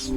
A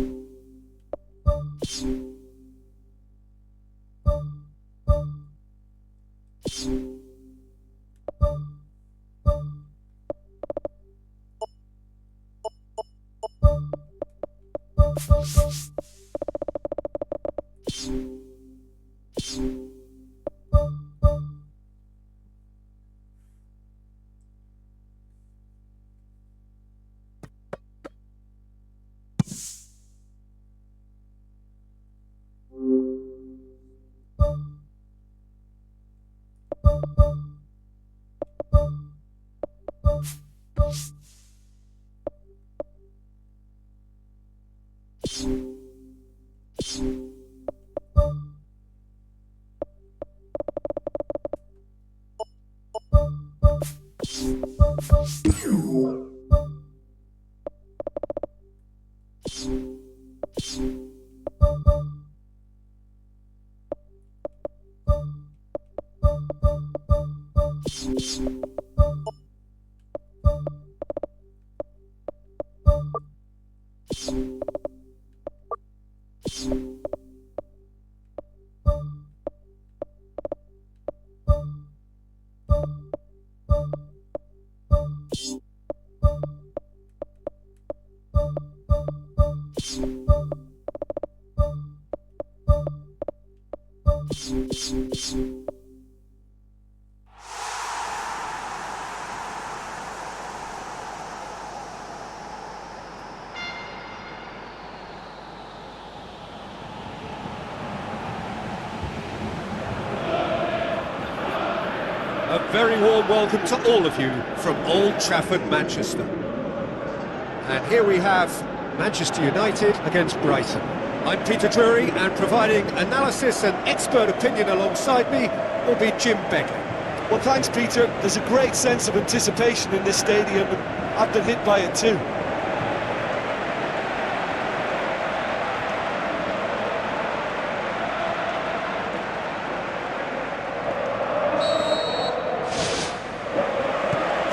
very warm welcome to all of you from Old Trafford, Manchester. And here we have Manchester United against Brighton. I'm Peter Drury, and providing analysis and expert opinion alongside me will be Jim Becker. Well, thanks, Peter. There's a great sense of anticipation in this stadium, and I've been hit by it too.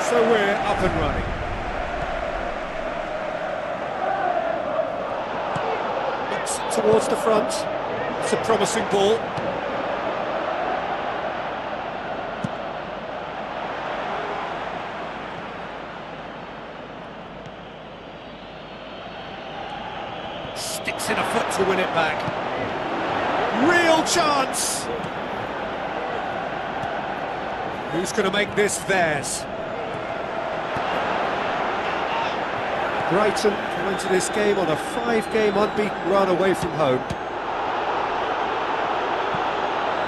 So we're up and running. Looks towards the front. It's a promising ball. Sticks in a foot to win it back. Real chance! Who's going to make this theirs? Brighton come into this game on a 5-game unbeaten run away from home.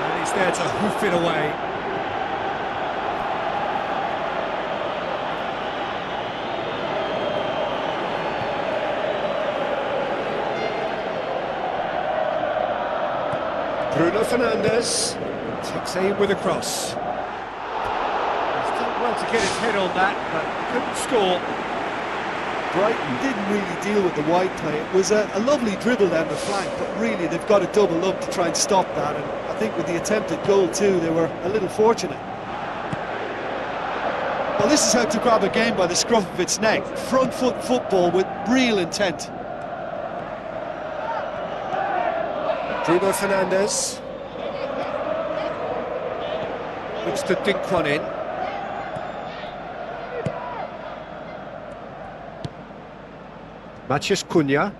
And he's there to hoof it away. Bruno Fernandes takes aim with a cross. He's done well to get his head on that, but couldn't score. Brighton didn't really deal with the wide play. It was a lovely dribble down the flank, but really they've got to double up to try and stop that, and I think with the attempted goal too, they were a little fortunate. Well, this is how to grab a game by the scruff of its neck. Front foot football with real intent. Bruno Fernandes looks to dink one in. Matheus Cunha.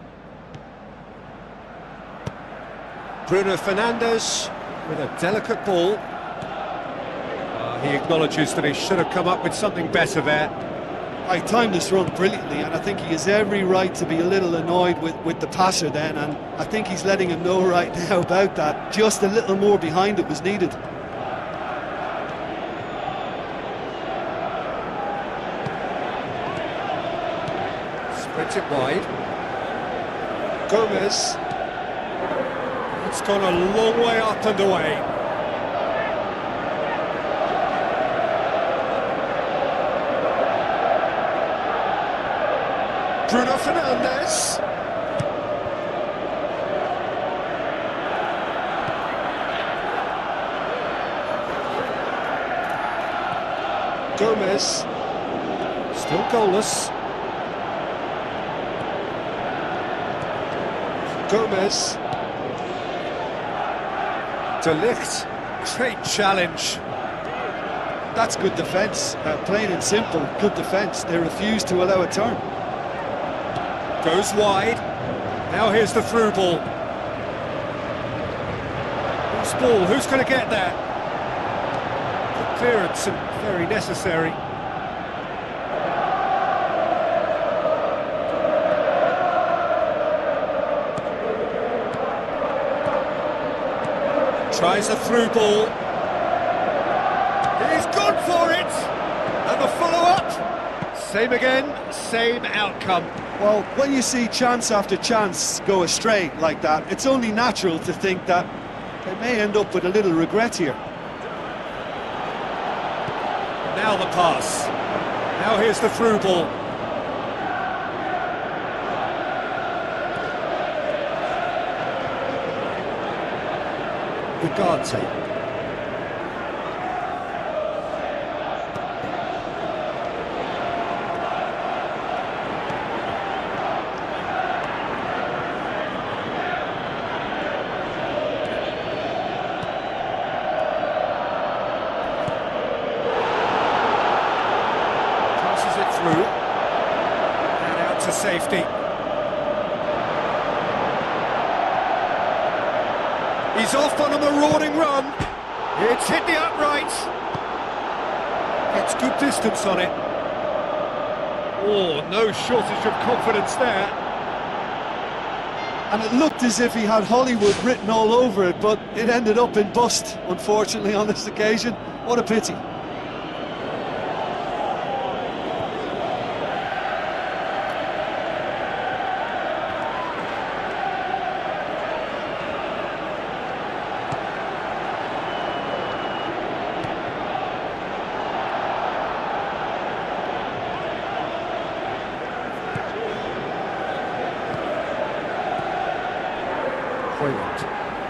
Bruno Fernandes with a delicate ball. He acknowledges that he should have come up with something better there. I timed this run brilliantly, and I think he has every right to be a little annoyed with the passer then, and I think he's letting him know right now about that. Just a little more behind it was needed. It wide. Gomez. It's gone a long way up and away. Bruno Fernandes. Gomez. Still goalless. Gomez. De Ligt. Great challenge. That's good defence, plain and simple, good defence. They refuse to allow a turn. Goes wide. Now here's the through ball. Loose ball, who's going to get there? Good clearance and very necessary. Tries a through ball. He's gone for it! And the follow-up. Same again, same outcome. Well, when you see chance after chance go astray like that, it's only natural to think that they may end up with a little regret here. Now the pass. Now here's the through ball. Ugarte. Passes it through. And out to safety. He's off on a marauding run. It's hit the upright. Gets good distance on it. Oh, no shortage of confidence there. And it looked as if he had Hollywood written all over it, but it ended up in bust, unfortunately, on this occasion. What a pity.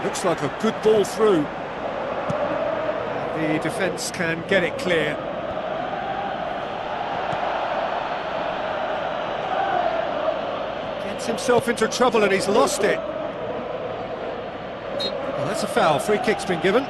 Looks like a good ball through. The defence can get it clear. Gets himself into trouble and he's lost it. Well, that's a foul. Free kick's been given.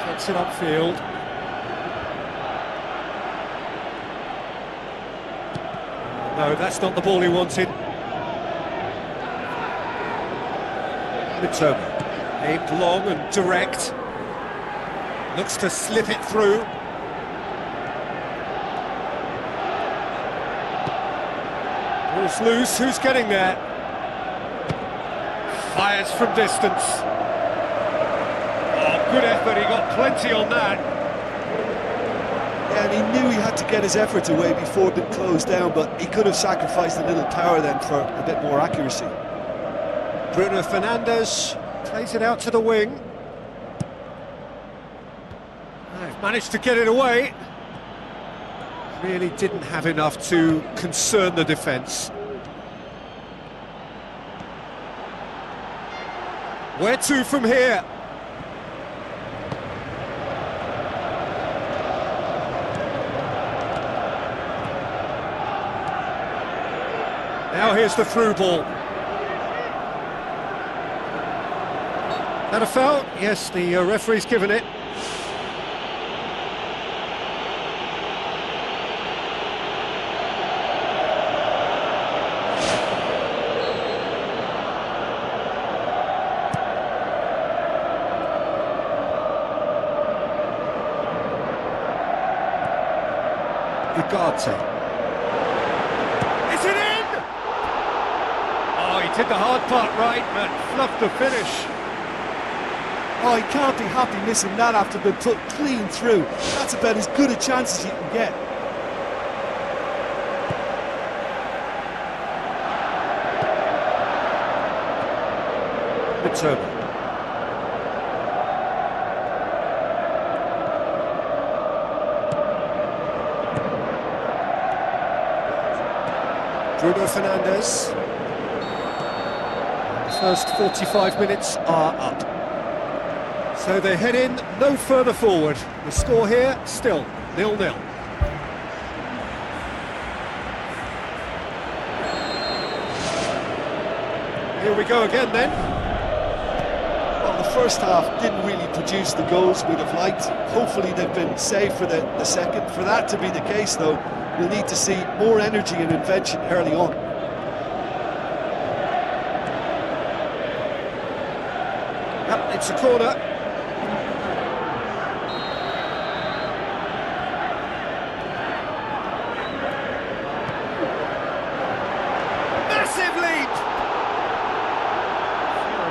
Gets it upfield. No, that's not the ball he wanted. Terima, aimed long and direct. Looks to slip it through. Ball's loose, who's getting there? Fires from distance. Good effort, he got plenty on that. Yeah, and he knew he had to get his efforts away before being closed down, but he could have sacrificed a little power then for a bit more accuracy. Bruno Fernandes plays it out to the wing. They've managed to get it away. Really didn't have enough to concern the defence. Where to from here? Now here's the through ball. That a foul? Yes, the referee's given it. Ugarte. Did the hard part right, but fluffed the finish. Oh, he can't be happy missing that after being put clean through. That's about as good a chance as you can get. Terima. Bruno Fernandes. The first 45 minutes are up. So they head in no further forward. The score here, still 0-0. Here we go again then. Well, the first half didn't really produce the goals we'd have liked. Hopefully they've been saved for the second. For that to be the case, though, we'll need to see more energy and invention early on. Yep, it's a corner. Massive lead!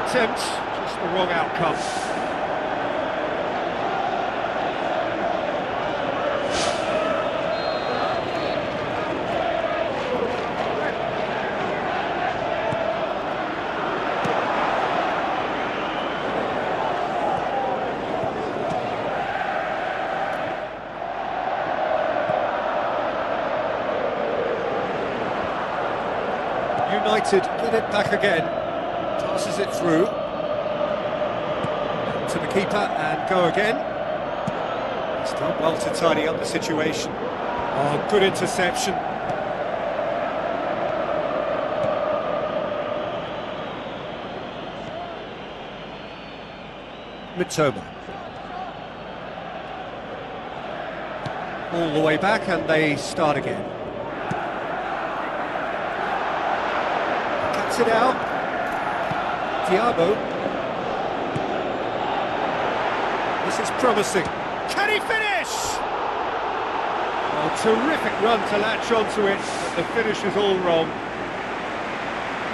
Attempt, just the wrong outcome. United get it back again, passes it through to the keeper and go again. He's done well to tidy up the situation. Oh, good interception. Mitoma. All the way back and they start again. It out. Thiago. This is promising. Can he finish? Oh, terrific run to latch onto it, but the finish is all wrong.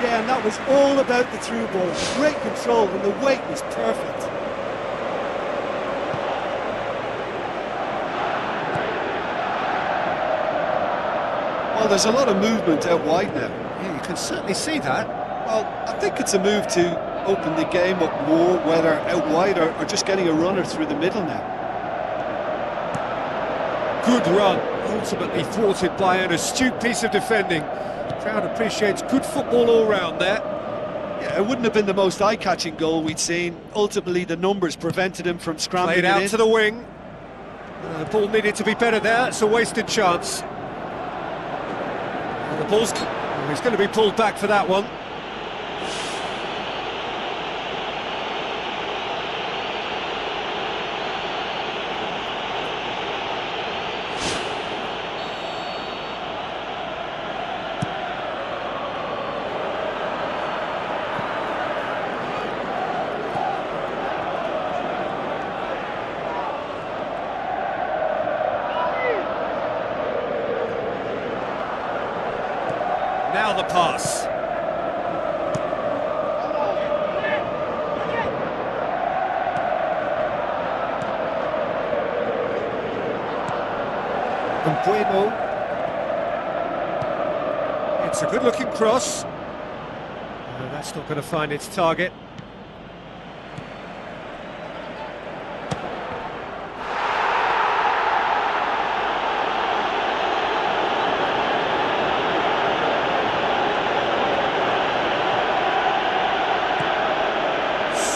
Yeah, and that was all about the through ball. Great control, and the weight was perfect. Well, there's a lot of movement out wide now. Yeah, you can certainly see that. Well, I think it's a move to open the game up more, whether out wide or just getting a runner through the middle now. Good run, ultimately thwarted by an astute piece of defending. Crowd appreciates good football all round there. Yeah, it wouldn't have been the most eye-catching goal we'd seen. Ultimately, the numbers prevented him from scrambling Played out it in. to the wing. The ball needed to be better there. It's a wasted chance. And the ball's... he's going to be pulled back for that one. Now the pass. And Bueno. It's a good-looking cross. No, that's not going to find its target.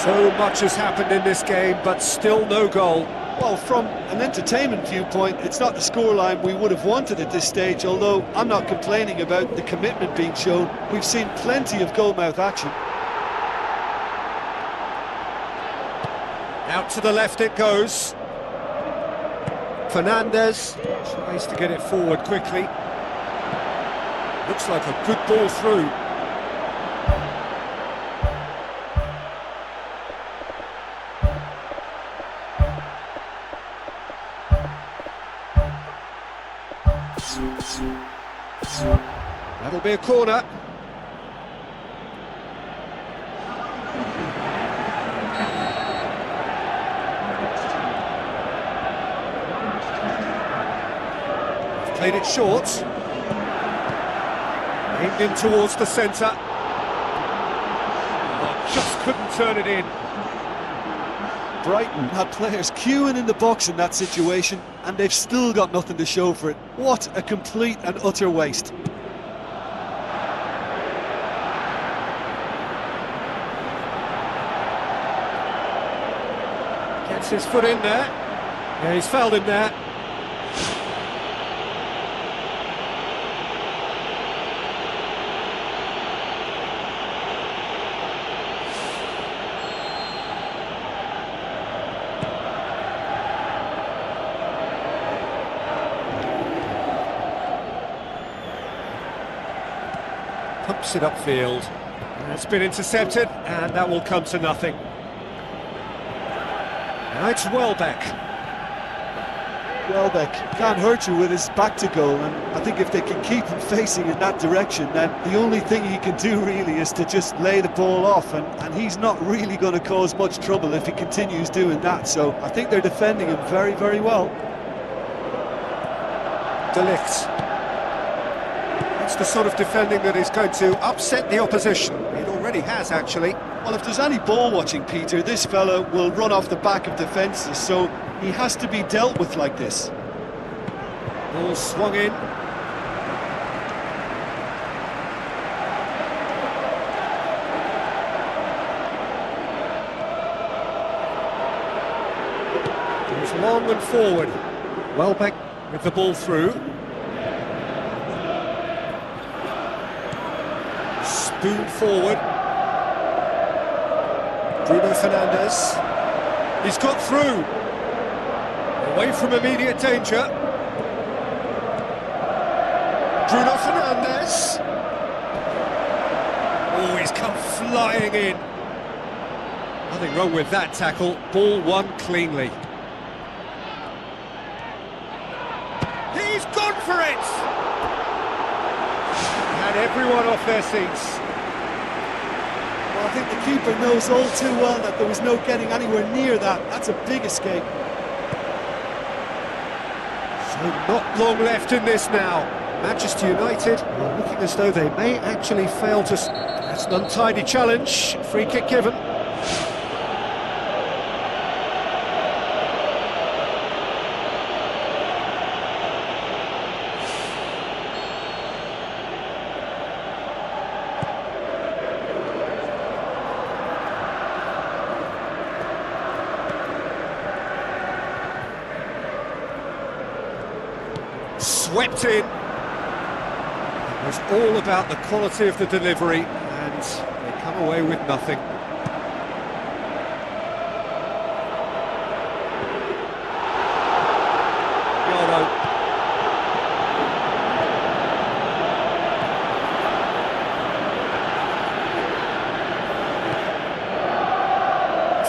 So much has happened in this game, but still no goal. Well, from an entertainment viewpoint, it's not the scoreline we would have wanted at this stage, although I'm not complaining about the commitment being shown. We've seen plenty of goal-mouth action. Out to the left it goes. Fernandez tries to get it forward quickly. Looks like a good ball through. That'll be a corner. Played it short. Aimed in towards the centre. Oh, just couldn't turn it in. Brighton had players queuing in the box in that situation, and they've still got nothing to show for it. What a complete and utter waste. Gets his foot in there. Yeah, he's fouled him there. Pumps it upfield. It's been intercepted, and that will come to nothing. Now it's Welbeck. Welbeck can't hurt you with his back to goal, and I think if they can keep him facing in that direction, then the only thing he can do really is to just lay the ball off, and he's not really going to cause much trouble if he continues doing that. So I think they're defending him very, very well. De Ligt. It's the sort of defending that is going to upset the opposition. It already has, actually. Well, if there's any ball watching, Peter, this fella will run off the back of defences, so he has to be dealt with like this. Ball swung in. It's long and forward. Welbeck with the ball through. Spoon forward. Bruno Fernandes. He's got through. Away from immediate danger. Bruno Fernandes. Oh, he's come flying in. Nothing wrong with that tackle. Ball won cleanly. He's gone for it! Had everyone off their seats. Well, I think the keeper knows all too well that there was no getting anywhere near that. That's a big escape. So not long left in this now. Manchester United are looking as though they may actually fail to... That's an untidy challenge. Free kick given. Swept in. It was all about the quality of the delivery, and they come away with nothing. Yolo.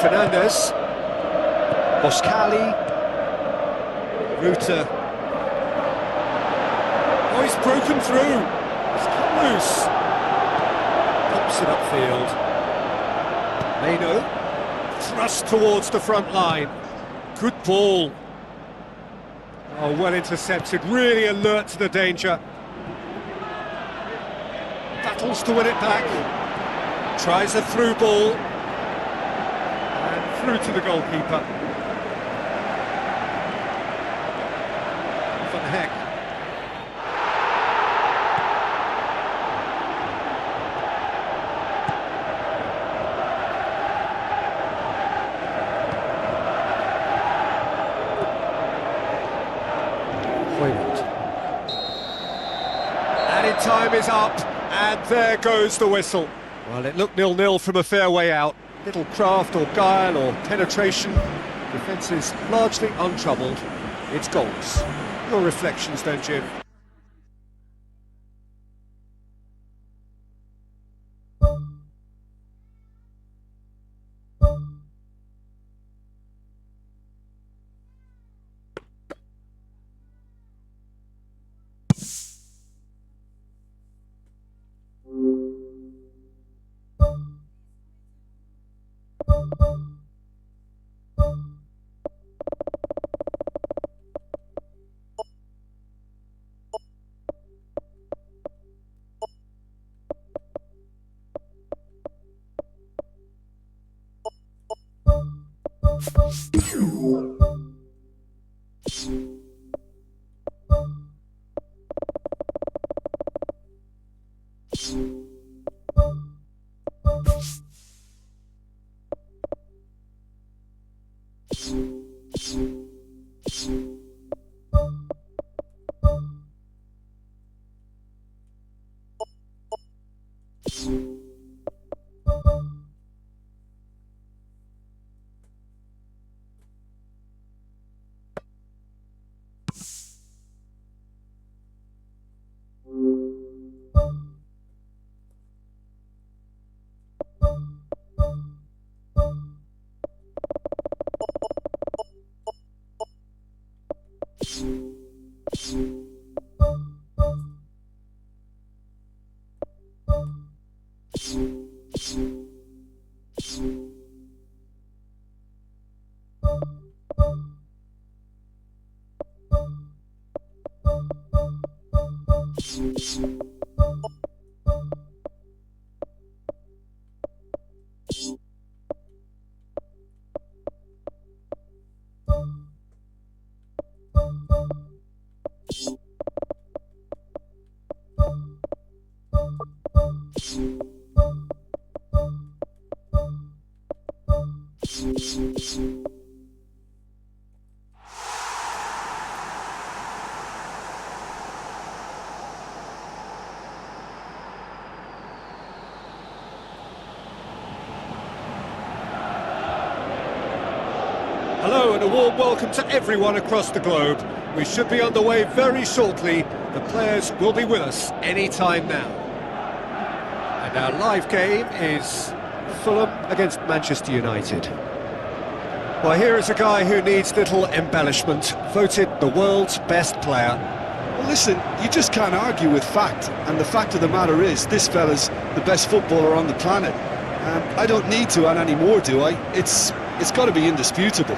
Fernandes. Boskali. Ruta. Oh, he's broken through. He's come loose. Pumps it upfield. Meno. Thrust towards the front line. Good ball. Oh, well intercepted. Really alert to the danger. Battles to win it back. Tries a through ball. And through to the goalkeeper. Van Heck. Added time is up, and there goes the whistle. Well, it looked 0-0 from a fair way out. Little craft or guile or penetration. Defence is largely untroubled. It's goals. Your reflections then, Jim? Hello and a warm welcome to everyone across the globe. We should be on the way very shortly. The players will be with us any time now. And our live game is Fulham against Manchester United. Well, here is a guy who needs little embellishment, voted the world's best player. Well, listen, you just can't argue with fact, and the fact of the matter is, this fella's the best footballer on the planet. I don't need to add any more, do I? It's got to be indisputable.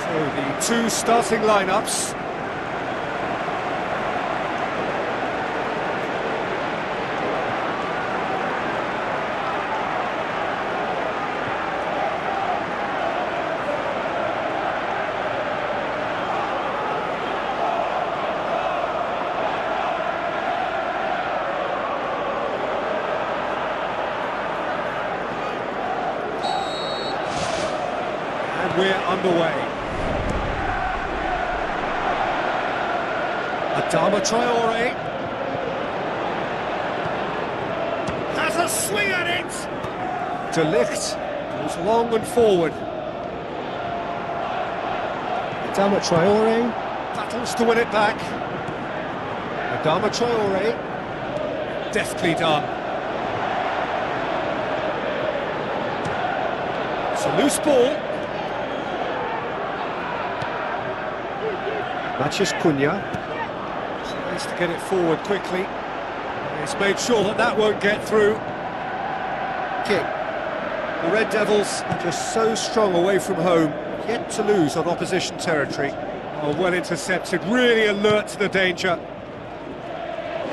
So the two starting lineups. We're underway. Adama Traore has a swing at it. De Ligt goes long and forward. Adama Traore battles to win it back. Adama Traore, deftly done. It's a loose ball. Matches Cunha tries to get it forward quickly. He's made sure that that won't get through. Kick. The Red Devils are just so strong away from home, yet to lose on opposition territory. Oh, well intercepted, really alert to the danger.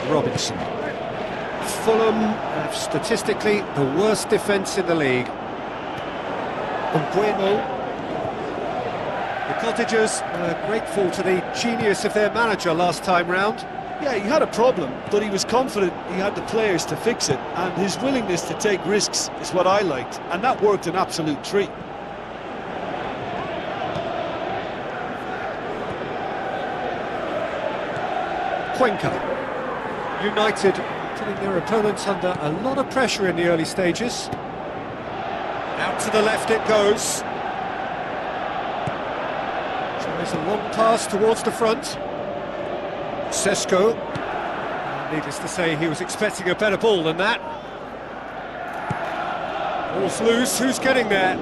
Robinson. Fulham have statistically the worst defence in the league. Bueno. The Cottagers are grateful to the genius of their manager last time round. Yeah, he had a problem, but he was confident he had the players to fix it, and his willingness to take risks is what I liked, and that worked an absolute treat. Cuenca. United putting their opponents under a lot of pressure in the early stages. Out to the left it goes. There's a long pass towards the front. Sesko. Needless to say, he was expecting a better ball than that. Ball's loose, who's getting there?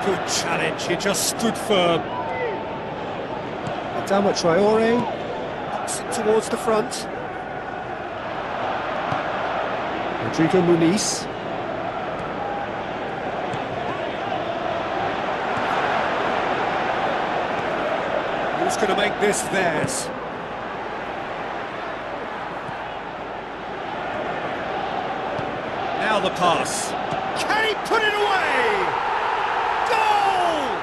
Good challenge, he just stood firm. Adama Traore. Knocks it towards the front. Rodrigo Muniz. Who's going to make this theirs? Now the pass. Can he put it away? Goal!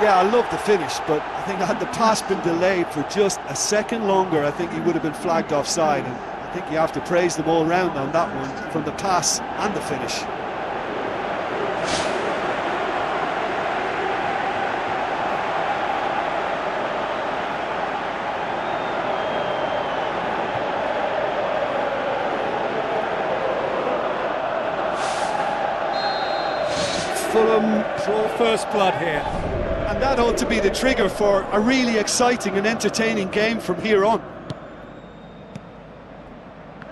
Yeah, I love the finish, but I think had the pass been delayed for just a second longer, I think he would have been flagged offside, and I think you have to praise them all round on that one, from the pass and the finish. Fulham draw first blood here. And that ought to be the trigger for a really exciting and entertaining game from here on.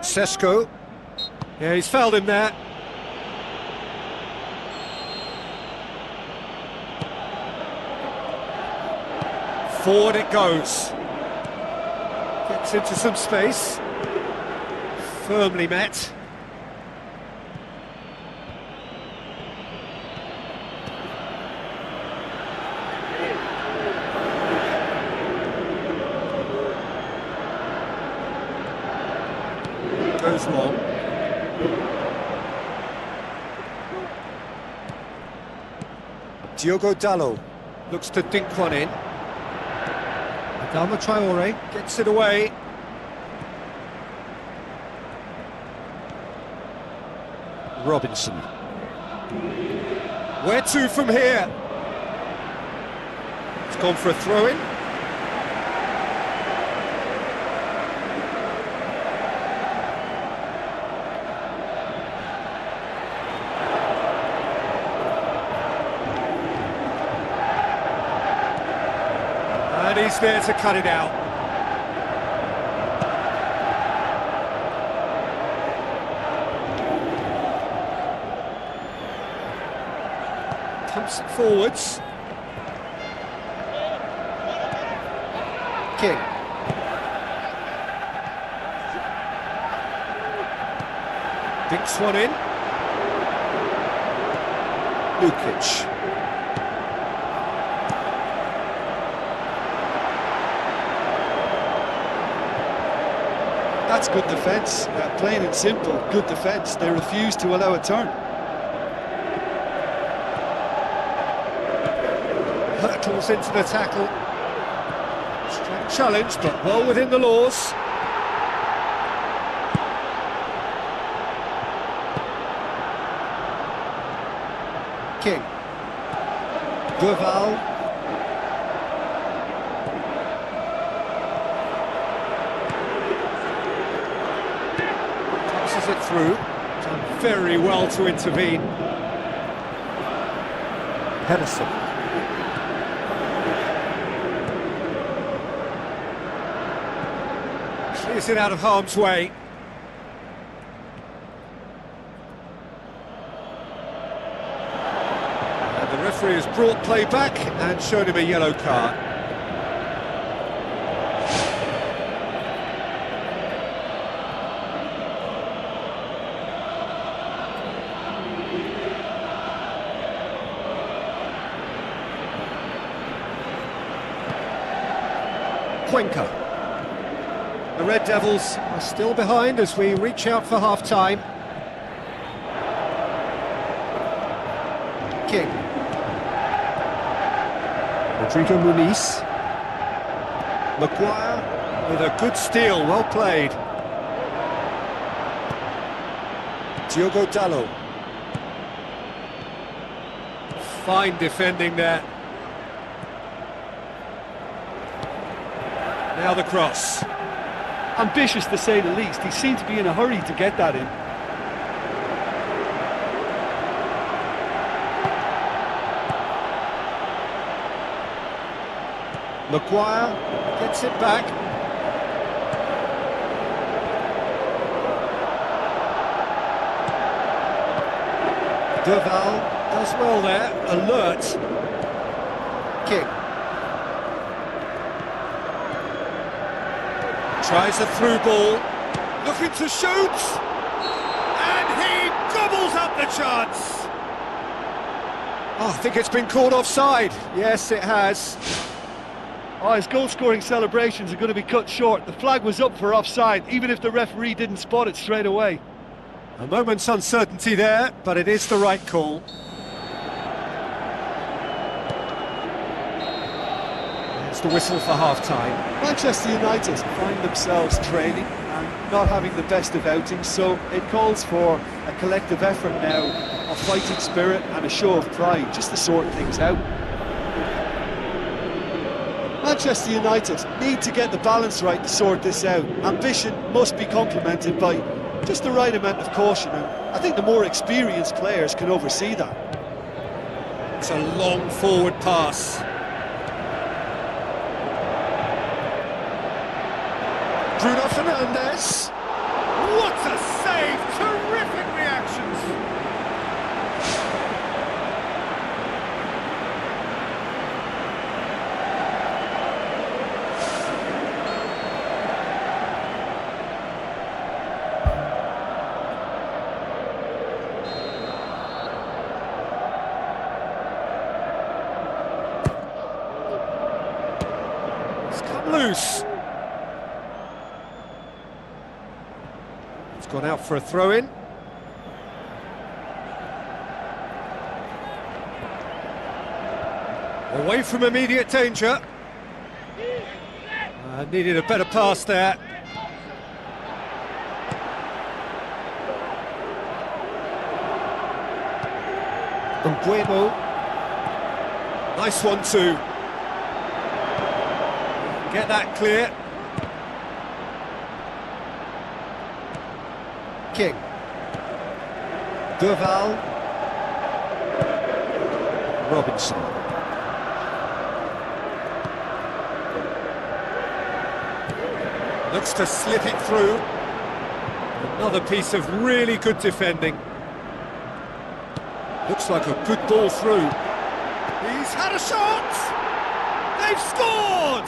Sesko. Yeah, he's fouled him there. Forward it goes. Gets into some space. Firmly met. Goes long. Diogo Dalot looks to dink one in. Adama Traore gets it away. Robinson. Where to from here? It's gone for a throw-in. And he's there to cut it out. Pumps it forwards. King. Dinks one in. Lukic. That's good defence, plain and simple, good defence. They refuse to allow a turn. Hurtles into the tackle. Strong challenge, but well within the laws. King. Duval. Passes it through. Done very well to intervene. Henderson. Clears it out of harm's way. And the referee has brought play back and shown him a yellow card. Cuenca. The Red Devils are still behind as we reach out for half-time. King. Rodrigo Muniz. Maguire with a good steal, well played. Diogo Dalot. Fine defending there. Now the cross. Ambitious to say the least. He seemed to be in a hurry to get that in. Maguire gets it back. Duval does well there, alert. King. Tries a through ball, looking to shoot, and he gobbles up the chance. Oh, I think it's been called offside. Yes, it has. Oh, his goal-scoring celebrations are going to be cut short. The flag was up for offside, even if the referee didn't spot it straight away. A moment's uncertainty there, but it is the right call. There's the whistle for half-time. Manchester United find themselves trailing and not having the best of outings, so it calls for a collective effort now, a fighting spirit and a show of pride, just to sort things out. Manchester United need to get the balance right to sort this out. Ambition must be complemented by just the right amount of caution, and I think the more experienced players can oversee that. It's a long forward pass. Bruno Fernandes. What a save! Terrific reactions. It's come loose. It's gone out for a throw-in. Away from immediate danger. Needed a better pass there. Bueno. Nice one too. Get that clear. King. Duval. Robinson. Looks to slip it through. Another piece of really good defending. Looks like a good ball through. He's had a shot! They've scored!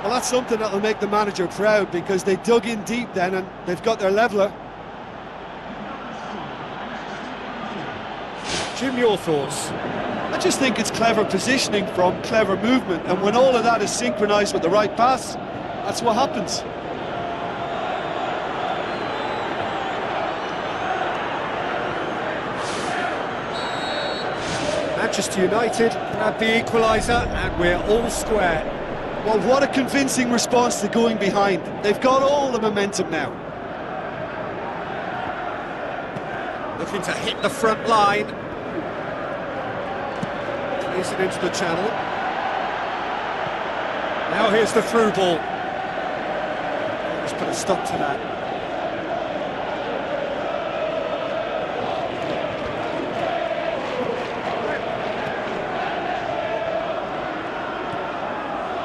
Well, that's something that'll make the manager proud, because they dug in deep then and they've got their leveller. Jim, your thoughts? I just think it's clever positioning from clever movement, and when all of that is synchronised with the right pass, that's what happens. Manchester United grab the equaliser and we're all square. Well, what a convincing response to going behind. They've got all the momentum now. Looking to hit the front line. Plays it into the channel. Now here's the through ball. Let's put a stop to that.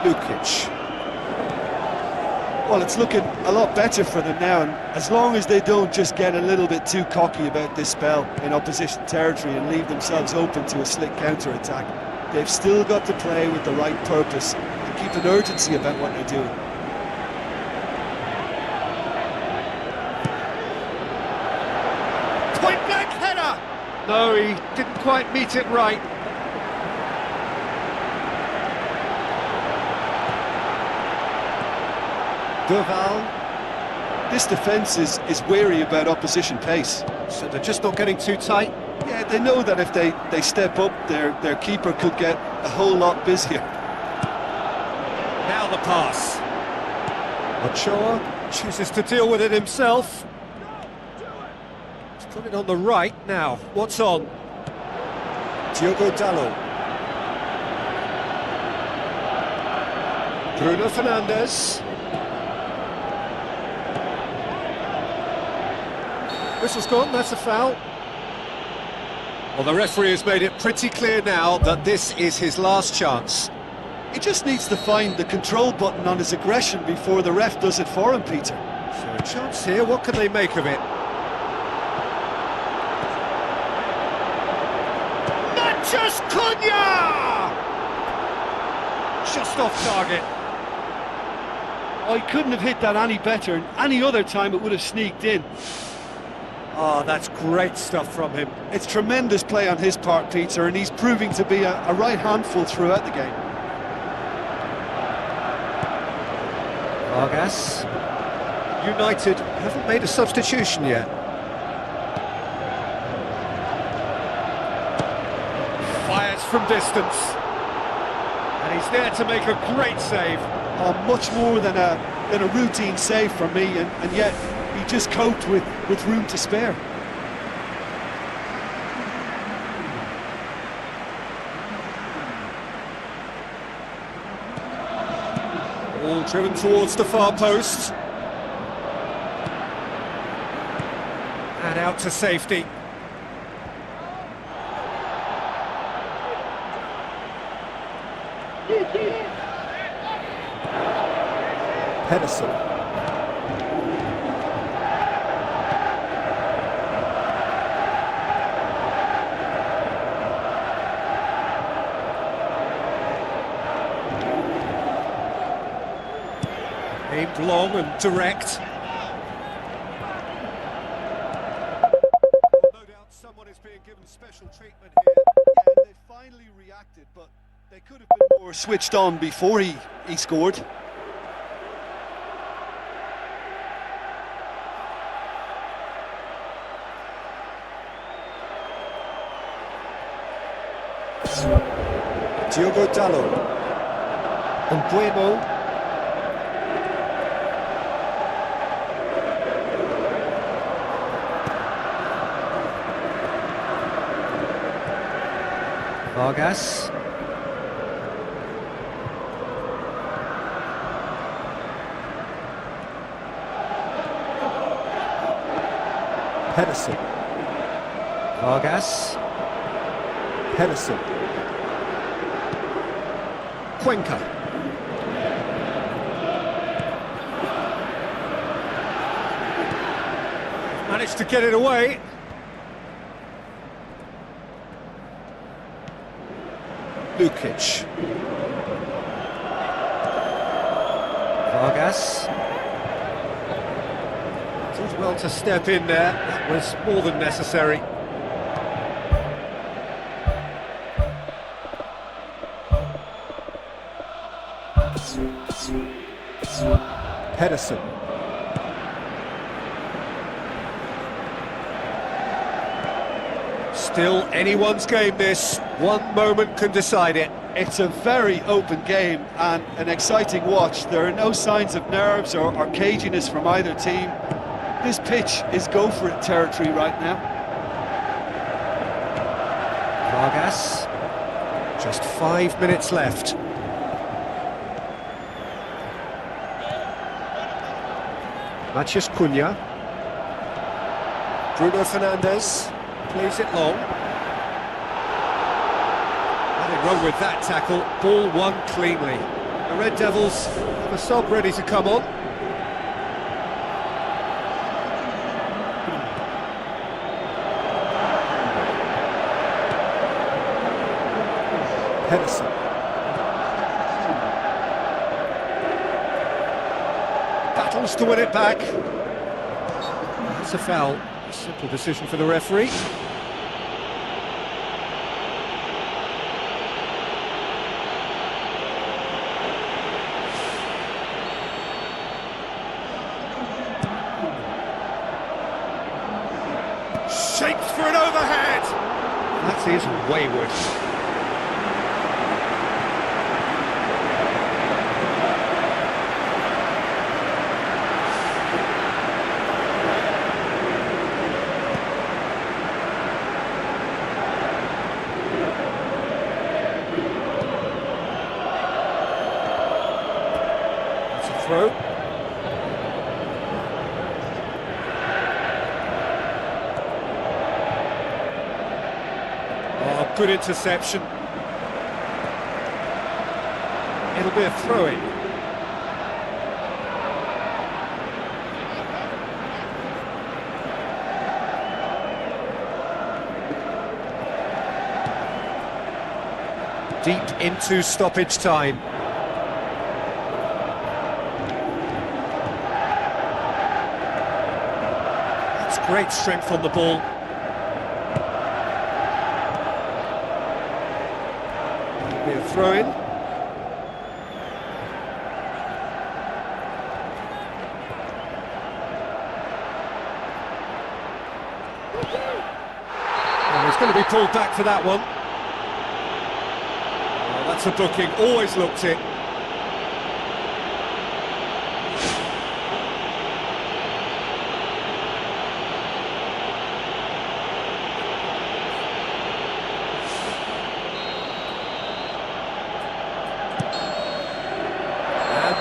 Lukic. Well, it's looking a lot better for them now, and as long as they don't just get a little bit too cocky about this spell in opposition territory and leave themselves open to a slick counter-attack, they've still got to play with the right purpose and keep an urgency about what they're doing. Point-blank header! No, he didn't quite meet it right. Duval. This defence is wary about opposition pace. So they're just not getting too tight? Yeah, they know that if they step up, their keeper could get a whole lot busier. Now the pass. Ochoa chooses to deal with it himself. He's put it on the right now. What's on? Diogo Dalot. Bruno Fernandes. Whistle's gone, that's a foul. Well, the referee has made it pretty clear now that this is his last chance. He just needs to find the control button on his aggression before the ref does it for him, Peter. So a chance here, what can they make of it? Manchester Cunha! Just off target. Oh, he couldn't have hit that any better, and any other time it would have sneaked in. Oh, that's great stuff from him. It's tremendous play on his part, Peter, and he's proving to be a right handful throughout the game. Vargas. United haven't made a substitution yet. Fires from distance. And he's there to make a great save. Oh, much more than a routine save from me, and yet he just coped with room to spare. All driven towards the far post. And out to safety. Pedersen. Aimed long and direct. No doubt someone is being given special treatment here. Yeah, and they finally reacted, but they could have been more switched on before he he scored. Diogo Dallo. Umbuemo. Vargas. Pedersen. Vargas. Pedersen. Cuenca. Managed to get it away. Lukic. Vargas. Did well to step in there. That was more than necessary. Pedersen. Still anyone's game this. One moment can decide it. It's a very open game and an exciting watch. There are no signs of nerves or caginess from either team. This pitch is go-for-it territory right now. Vargas. Just 5 minutes left. Matheus Cunha. Bruno Fernandes plays it long. Nothing wrong with that tackle. Ball won cleanly. The Red Devils have a sub ready to come on. Pedersen. Battles to win it back. That's a foul. Simple decision for the referee. Shapes for an overhead. That is wayward. Throw. Oh, good interception. It'll be a throw-in. Deep into stoppage time. Great strength on the ball. It'll be a throw-in. And he's going to be pulled back for that one. Oh, that's a booking, always looked it.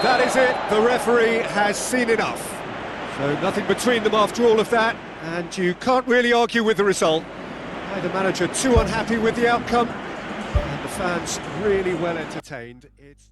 That is it, the referee has seen enough. So nothing between them after all of that, and you can't really argue with the result. Neither manager too unhappy with the outcome, and the fans really well entertained. It's